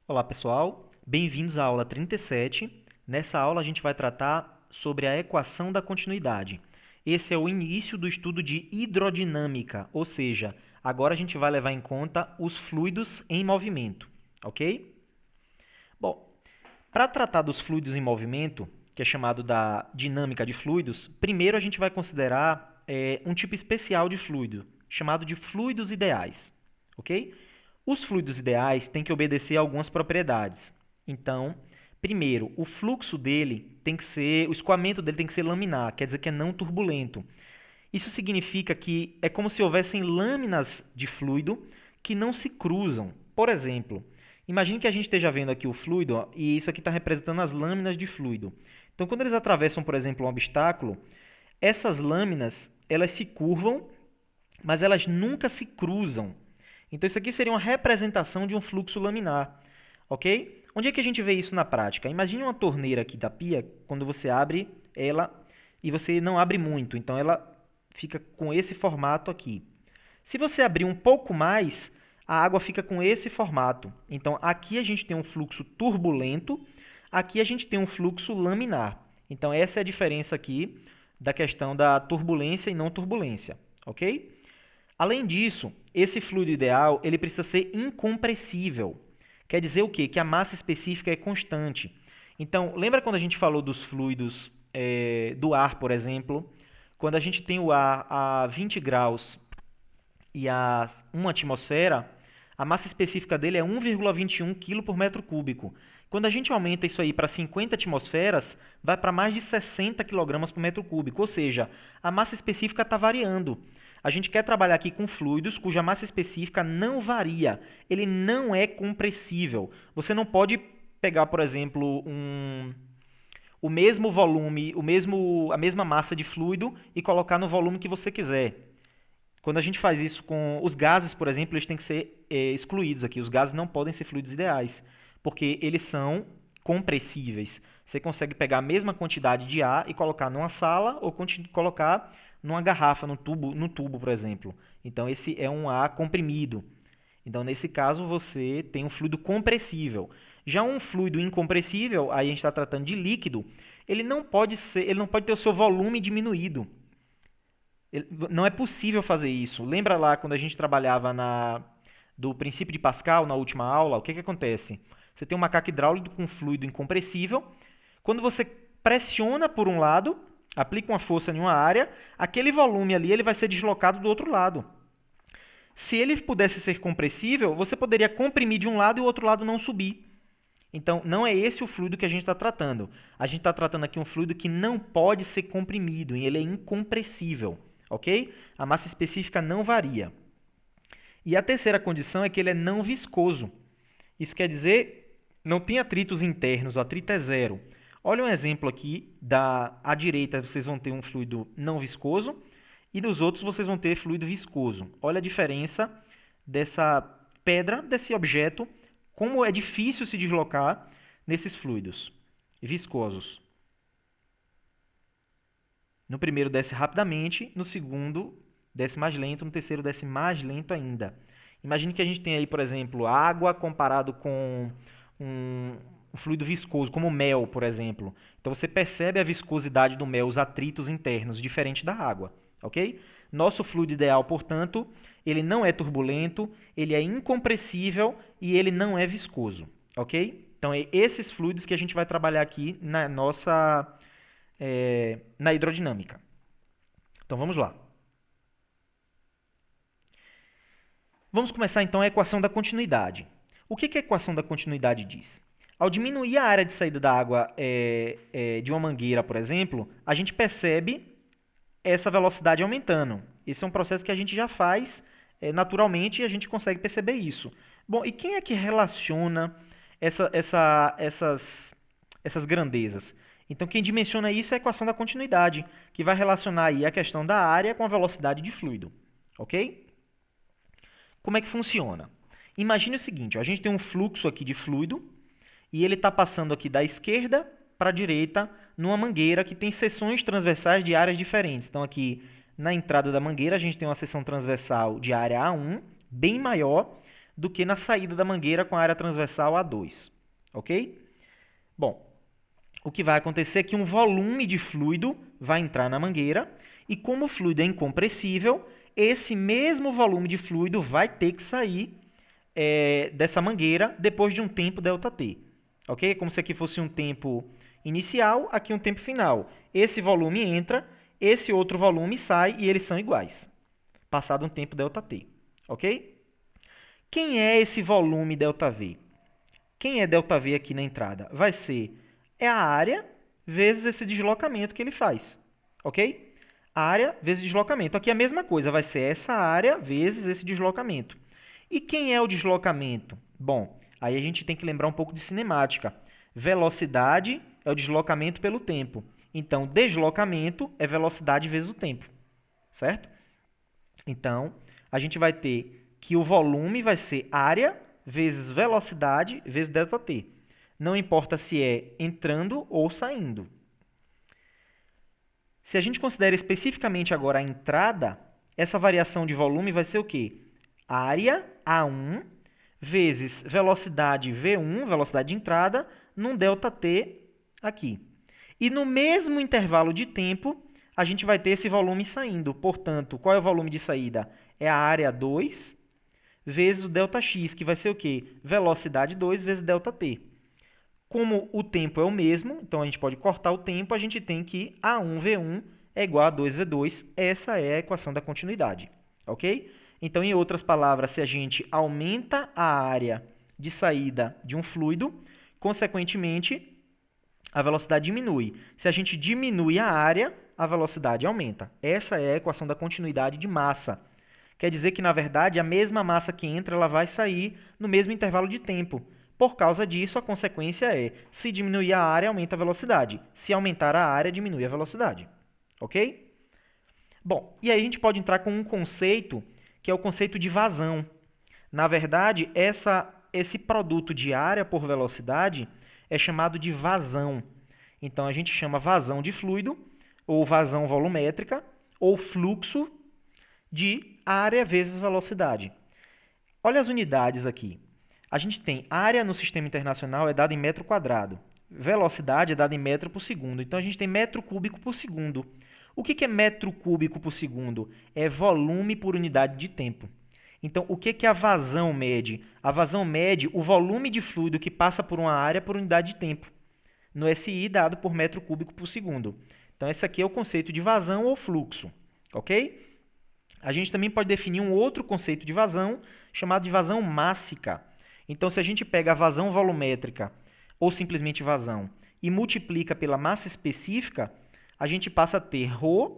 Olá, pessoal. Bem-vindos à aula 37. Nessa aula, a gente vai tratar sobre a equação da continuidade. Esse é o início do estudo de hidrodinâmica, ou seja, agora a gente vai levar em conta os fluidos em movimento, ok? Bom, para tratar dos fluidos em movimento, que é chamado da dinâmica de fluidos, primeiro a gente vai considerar um tipo especial de fluido, chamado de fluidos ideais, ok? Os fluidos ideais têm que obedecer a algumas propriedades. Então, primeiro, o fluxo dele tem que ser, o escoamento dele tem que ser laminar, quer dizer que é não turbulento. Isso significa que é como se houvessem lâminas de fluido que não se cruzam. Por exemplo, imagine que a gente esteja vendo aqui o fluido, ó, e isso aqui está representando as lâminas de fluido. Então, quando eles atravessam, por exemplo, um obstáculo, essas lâminas elas se curvam, mas elas nunca se cruzam. Então, isso aqui seria uma representação de um fluxo laminar, ok? Onde é que a gente vê isso na prática? Imagine uma torneira aqui da pia, quando você abre ela e você não abre muito, então ela fica com esse formato aqui. Se você abrir um pouco mais, a água fica com esse formato. Então, aqui a gente tem um fluxo turbulento, aqui a gente tem um fluxo laminar. Então, essa é a diferença aqui da questão da turbulência e não turbulência, ok? Além disso, esse fluido ideal ele precisa ser incompressível. Quer dizer o quê? Que a massa específica é constante. Então, lembra quando a gente falou dos fluidos do ar, por exemplo? Quando a gente tem o ar a 20 graus e a 1 atmosfera, a massa específica dele é 1,21 kg por metro cúbico. Quando a gente aumenta isso aí para 50 atmosferas, vai para mais de 60 kg por metro cúbico, ou seja, a massa específica está variando. A gente quer trabalhar aqui com fluidos cuja massa específica não varia. Ele não é compressível. Você não pode pegar, por exemplo, o mesmo volume, a mesma massa de fluido e colocar no volume que você quiser. Quando a gente faz isso com os gases, por exemplo, eles têm que ser excluídos aqui. Os gases não podem ser fluidos ideais, porque eles são compressíveis. Você consegue pegar a mesma quantidade de ar e colocar numa sala ou colocar numa garrafa, no tubo, por exemplo. Então, esse é um ar comprimido. Então, nesse caso, você tem um fluido compressível. Já um fluido incompressível, aí a gente está tratando de líquido, ele não pode ter o seu volume diminuído. Não é possível fazer isso. Lembra lá quando a gente trabalhava do princípio de Pascal na última aula? O que acontece? Você tem um macaco hidráulico com fluido incompressível. Quando você pressiona por um lado, aplica uma força em uma área, aquele volume ali ele vai ser deslocado do outro lado. Se ele pudesse ser compressível, você poderia comprimir de um lado e o outro lado não subir. Então, não é esse o fluido que a gente está tratando. A gente está tratando aqui um fluido que não pode ser comprimido, e ele é incompressível, ok? A massa específica não varia. E a terceira condição é que ele é não viscoso. Isso quer dizer, não tem atritos internos, o atrito é zero. Olha um exemplo aqui, à direita vocês vão ter um fluido não viscoso, e nos outros vocês vão ter fluido viscoso. Olha a diferença dessa pedra, desse objeto, como é difícil se deslocar nesses fluidos viscosos. No primeiro desce rapidamente, no segundo desce mais lento, no terceiro desce mais lento ainda. Imagine que a gente tem aí, por exemplo, água comparado com um fluido viscoso, como mel, por exemplo. Então você percebe a viscosidade do mel, os atritos internos, diferente da água, ok? Nosso fluido ideal, portanto, ele não é turbulento, ele é incompressível e ele não é viscoso, ok? Então é esses fluidos que a gente vai trabalhar aqui na hidrodinâmica. Então vamos lá. Vamos começar então a equação da continuidade. O que a equação da continuidade diz? Ao diminuir a área de saída da água de uma mangueira, por exemplo, a gente percebe essa velocidade aumentando. Esse é um processo que a gente já faz naturalmente e a gente consegue perceber isso. Bom, e quem é que relaciona essas grandezas? Então, quem dimensiona isso é a equação da continuidade, que vai relacionar aí a questão da área com a velocidade de fluido. Ok? Como é que funciona? Imagine o seguinte, ó, a gente tem um fluxo aqui de fluido e ele está passando aqui da esquerda para a direita numa mangueira que tem seções transversais de áreas diferentes. Então, aqui na entrada da mangueira, a gente tem uma seção transversal de área A1, bem maior do que na saída da mangueira com a área transversal A2, ok? Bom, o que vai acontecer é que um volume de fluido vai entrar na mangueira e como o fluido é incompressível, esse mesmo volume de fluido vai ter que sair dessa mangueira depois de um tempo ΔT. Ok? Como se aqui fosse um tempo inicial, aqui um tempo final. Esse volume entra, esse outro volume sai e eles são iguais, passado um tempo ΔT. Ok? Quem é esse volume ΔV? Quem é ΔV aqui na entrada? Vai ser a área vezes esse deslocamento que ele faz. Ok? Área vezes deslocamento. Aqui é a mesma coisa, vai ser essa área vezes esse deslocamento. E quem é o deslocamento? Bom, aí a gente tem que lembrar um pouco de cinemática. Velocidade é o deslocamento pelo tempo. Então, deslocamento é velocidade vezes o tempo. Certo? Então, a gente vai ter que o volume vai ser área vezes velocidade vezes ΔT. Não importa se é entrando ou saindo. Se a gente considera especificamente agora a entrada, essa variação de volume vai ser o quê? Área A1 vezes velocidade V1, velocidade de entrada, num ΔT aqui. E no mesmo intervalo de tempo, a gente vai ter esse volume saindo. Portanto, qual é o volume de saída? É a área 2 vezes o ΔX, que vai ser o quê? Velocidade 2 vezes ΔT. Como o tempo é o mesmo, então a gente pode cortar o tempo, a gente tem que A1V1 é igual a 2V2. Essa é a equação da continuidade. Ok? Então, em outras palavras, se a gente aumenta a área de saída de um fluido, consequentemente, a velocidade diminui. Se a gente diminui a área, a velocidade aumenta. Essa é a equação da continuidade de massa. Quer dizer que, na verdade, a mesma massa que entra, ela vai sair no mesmo intervalo de tempo. Por causa disso, a consequência é, se diminuir a área, aumenta a velocidade. Se aumentar a área, diminui a velocidade. Ok? Bom, e aí a gente pode entrar com um conceito, que é o conceito de vazão. Na verdade, esse produto de área por velocidade é chamado de vazão. Então, a gente chama vazão de fluido, ou vazão volumétrica, ou fluxo de área vezes velocidade. Olha as unidades aqui. A gente tem área no sistema internacional é dada em metro quadrado. Velocidade é dada em metro por segundo. Então, a gente tem metro cúbico por segundo. O que é metro cúbico por segundo? É volume por unidade de tempo. Então, o que a vazão mede? A vazão mede o volume de fluido que passa por uma área por unidade de tempo, no SI dado por metro cúbico por segundo. Então, esse aqui é o conceito de vazão ou fluxo. Ok? A gente também pode definir um outro conceito de vazão, chamado de vazão mássica. Então, se a gente pega a vazão volumétrica, ou simplesmente vazão, e multiplica pela massa específica, a gente passa a ter ρ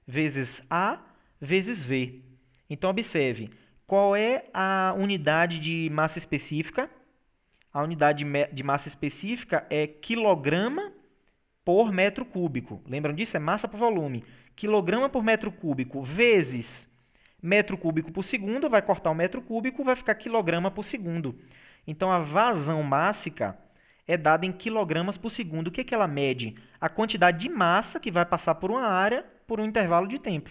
vezes A vezes V. Então, observe, qual é a unidade de massa específica? A unidade de massa específica é quilograma por metro cúbico. Lembram disso? É massa por volume. Quilograma por metro cúbico vezes metro cúbico por segundo, vai cortar o metro cúbico, vai ficar quilograma por segundo. Então, a vazão mássica é dada em quilogramas por segundo. O que ela mede? A quantidade de massa que vai passar por uma área por um intervalo de tempo.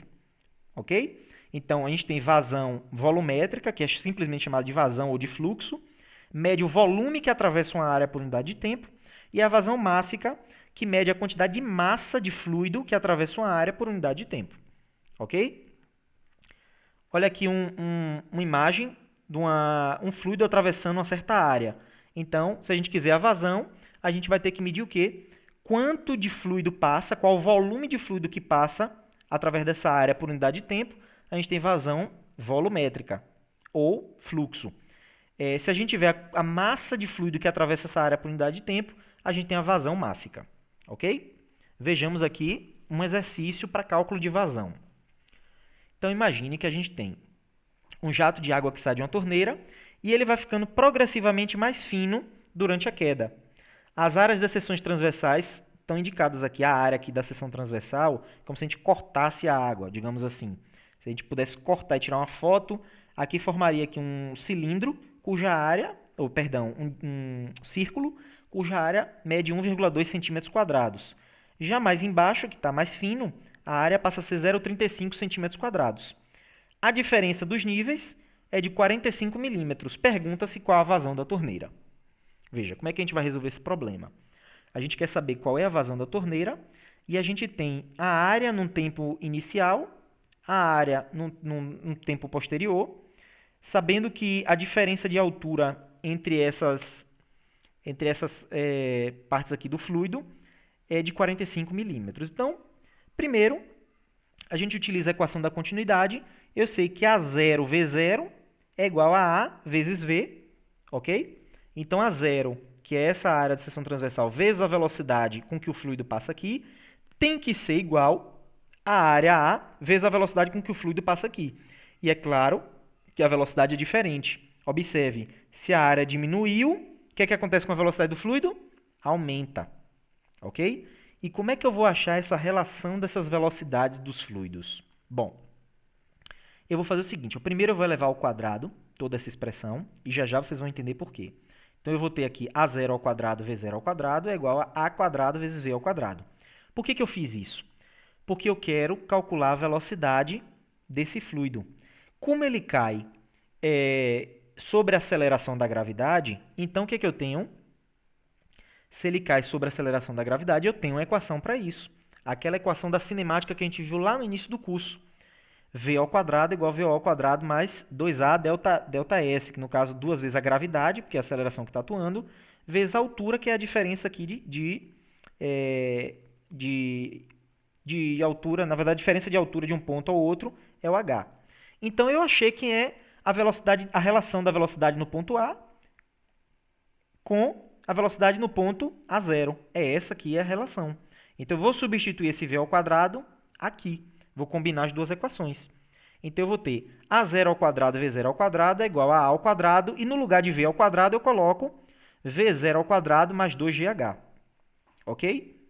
Ok? Então, a gente tem vazão volumétrica, que é simplesmente chamada de vazão ou de fluxo, mede o volume que atravessa uma área por unidade de tempo, e a vazão mássica, que mede a quantidade de massa de fluido que atravessa uma área por unidade de tempo. Ok? Olha aqui uma imagem de um fluido atravessando uma certa área. Então, se a gente quiser a vazão, a gente vai ter que medir o quê? Quanto de fluido passa, qual o volume de fluido que passa através dessa área por unidade de tempo. A gente tem vazão volumétrica ou fluxo. Se a gente tiver a massa de fluido que atravessa essa área por unidade de tempo, a gente tem a vazão mássica. Ok? Vejamos aqui um exercício para cálculo de vazão. Então, imagine que a gente tem um jato de água que sai de uma torneira e ele vai ficando progressivamente mais fino durante a queda. As áreas das seções transversais estão indicadas aqui. A área aqui da seção transversal, como se a gente cortasse a água, digamos assim. Se a gente pudesse cortar e tirar uma foto, aqui formaria aqui um cilindro cuja área, um círculo, cuja área mede 1,2 centímetros quadrados. Já mais embaixo, que está mais fino, a área passa a ser 0,35 centímetros quadrados. A diferença dos níveis é de 45 milímetros. Pergunta-se qual a vazão da torneira. Veja, como é que a gente vai resolver esse problema? A gente quer saber qual é a vazão da torneira e a gente tem a área num tempo inicial, a área num tempo posterior, sabendo que a diferença de altura entre essas partes aqui do fluido é de 45 milímetros. Então, primeiro, a gente utiliza a equação da continuidade. Eu sei que A0 V0 é igual a A vezes V, ok? Então, A0, que é essa área de seção transversal, vezes a velocidade com que o fluido passa aqui, tem que ser igual à área A vezes a velocidade com que o fluido passa aqui. E é claro que a velocidade é diferente. Observe, se a área diminuiu, o que é que acontece com a velocidade do fluido? Aumenta, ok? E como é que eu vou achar essa relação dessas velocidades dos fluidos? Bom, eu vou fazer o seguinte, primeiro eu vou elevar ao quadrado toda essa expressão, e já já vocês vão entender por quê. Então eu vou ter aqui A0 ao quadrado, V0 ao quadrado, é igual a A quadrado vezes V ao quadrado. Por que eu fiz isso? Porque eu quero calcular a velocidade desse fluido. Como ele cai sobre a aceleração da gravidade, então o que eu tenho? Se ele cai sobre a aceleração da gravidade, eu tenho uma equação para isso. Aquela equação da cinemática que a gente viu lá no início do curso. V ao quadrado igual a VO ao quadrado mais 2A delta S, que no caso 2 vezes a gravidade, porque é a aceleração que está atuando, vezes a altura, que é a diferença aqui de altura, na verdade a diferença de altura de um ponto ao outro é o H. Então eu achei que é a relação da velocidade no ponto A com a velocidade no ponto A0. É essa aqui a relação. Então eu vou substituir esse V ao quadrado aqui. Vou combinar as duas equações. Então eu vou ter A0 ao quadrado, V0 ao quadrado é igual a A ao quadrado, e no lugar de V ao quadrado eu coloco V0 ao quadrado mais 2GH. Ok?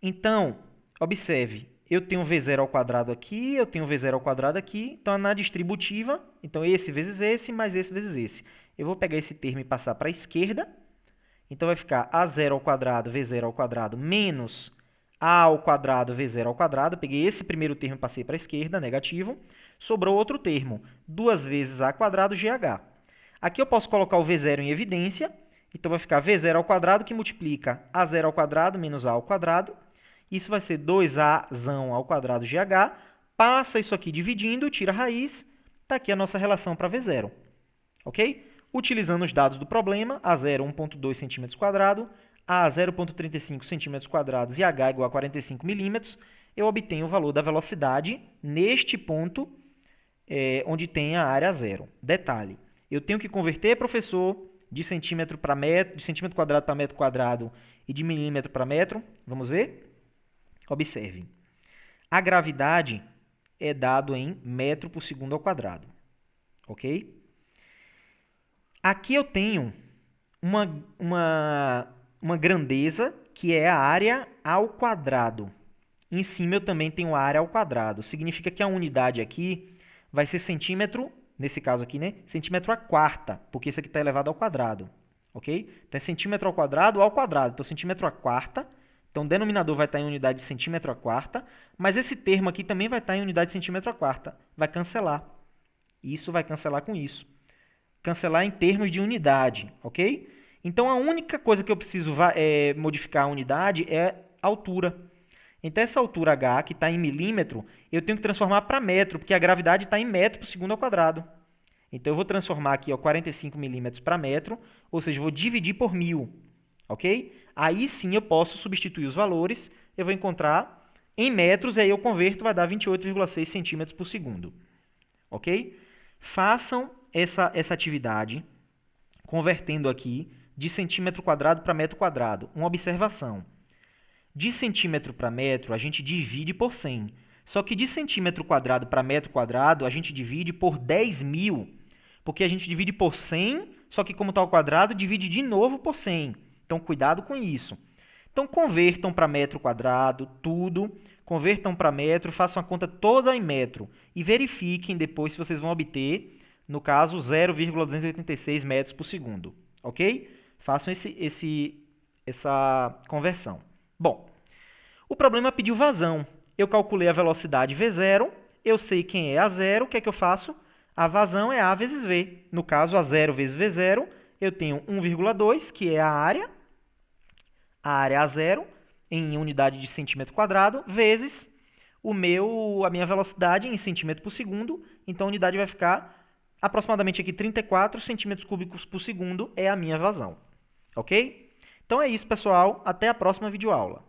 Então, observe, eu tenho V0 ao quadrado aqui, eu tenho V0 ao quadrado aqui, então na distributiva, então esse vezes esse, mais esse vezes esse. Eu vou pegar esse termo e passar para a esquerda, então vai ficar A0 ao quadrado, V0 ao quadrado, menos A ao quadrado, V0 ao quadrado. Eu peguei esse primeiro termo e passei para a esquerda, negativo. Sobrou outro termo, 2 vezes A quadrado, GH. Aqui eu posso colocar o V0 em evidência, então vai ficar V0 ao quadrado, que multiplica A0 ao quadrado menos A ao quadrado. Isso vai ser 2A ao quadrado GH. Passa isso aqui dividindo, tira a raiz. Está aqui a nossa relação para V0. Ok? Utilizando os dados do problema, A0 1,2 cm², A 0,35 cm² e H igual a 45 milímetros, eu obtenho o valor da velocidade neste ponto onde tem a área zero. Detalhe, eu tenho que converter, professor, de centímetro para metro, de centímetro quadrado para metro quadrado e de milímetro para metro. Vamos ver? Observe. A gravidade é dado em metro por segundo ao quadrado. Ok? Aqui eu tenho uma grandeza que é a área ao quadrado. Em cima eu também tenho a área ao quadrado. Significa que a unidade aqui vai ser centímetro, nesse caso aqui, né? Centímetro a quarta, porque isso aqui está elevado ao quadrado. Ok? Então é centímetro ao quadrado. Então centímetro a quarta. Então o denominador vai estar em unidade de centímetro a quarta, mas esse termo aqui também vai estar em unidade de centímetro a quarta. Vai cancelar. Isso vai cancelar com isso. Cancelar em termos de unidade, ok? Então, a única coisa que eu preciso modificar a unidade é a altura. Então, essa altura H, que está em milímetro, eu tenho que transformar para metro, porque a gravidade está em metro por segundo ao quadrado. Então, eu vou transformar aqui 45 milímetros para metro, ou seja, eu vou dividir por 1000, ok? Aí sim eu posso substituir os valores, eu vou encontrar em metros, e aí eu converto, vai dar 28,6 centímetros por segundo, ok? Façam essa atividade, convertendo aqui de centímetro quadrado para metro quadrado. Uma observação. De centímetro para metro, a gente divide por 100. Só que de centímetro quadrado para metro quadrado, a gente divide por 10.000. Porque a gente divide por 100, só que como está ao quadrado, divide de novo por 100. Então, cuidado com isso. Então, convertam para metro quadrado, tudo. Convertam para metro, façam a conta toda em metro. E verifiquem depois se vocês vão obter, no caso, 0,286 metros por segundo. Ok? Façam essa conversão. Bom, o problema pediu vazão. Eu calculei a velocidade V0, eu sei quem é A0, o que é que eu faço? A vazão é A vezes V. No caso, A zero vezes V0, eu tenho 1,2, que é a área A0, em unidade de centímetro quadrado, vezes a minha velocidade em centímetro por segundo. Então, a unidade vai ficar aproximadamente aqui 34 centímetros cúbicos por segundo é a minha vazão. Ok? Então é isso, pessoal. Até a próxima videoaula.